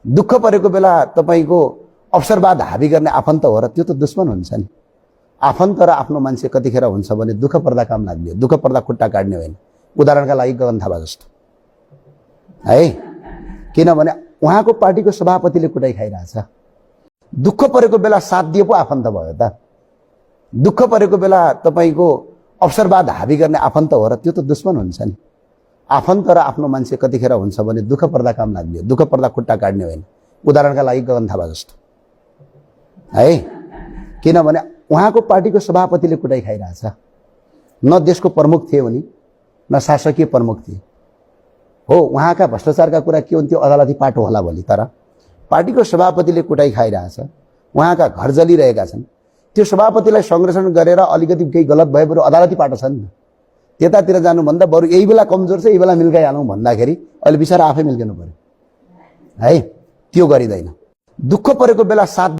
दुःख परेको बेला तपाईको अवसरवाद हाबी गर्ने आफन्त हो र त्यो त दुश्मन हुन्छ नि। आफन्त र आफ्नो मान्छे कतिखेर हुन्छ भने दुःख पर्दा काम लाग्ने, दुःख पर्दा खुट्टा काट्ने होइन। उदाहरणका लागि गगन थापा जस्तो है, किनभने उहाँको पार्टीको सभापतिले कुटाइ खाइरहेछ। दुःख परेको बेला साथ दिए पो आफन्त भयो त। दुःख परेको बेला तपाईको अवसरवाद हाबी गर्ने आफन्त हो र त्यो त दुश्मन हुन्छ नि। आफन्त र आफ्नो मान्छे कतिखेर हुन्छ भने दुःख पर्दा काम लाग्ने, दुःख पर्दा खुट्टा काट्ने होइन। उदाहरणका लागि गगन थापा जस्तो है, किनभने उहाँको पार्टीको सभापतिले कुटाइ खाइरहेछ। न देशको प्रमुख थिए उनी, न शासकीय प्रमुख थिए। हो, उहाँका भ्रष्टाचारका कुरा के हुन्थ्यो अदालती पाटो होला भोलि, तर पार्टीको सभापतिले कुटाइ खाइरहेछ, उहाँका घर जलिरहेका छन्। त्यो सभापतिलाई संरक्षण गरेर अलिकति केही गलत भए बरु अदालती पाटो छ नि। त्यतातिर जानुभन्दा बरु यही बेला कमजोर छ, यही बेला मिल्काइहालौँ भन्दाखेरि अहिले बिचारा आफै मिल्किनु पर्यो है। त्यो गरिँदैन। दुःख परेको बेला साथ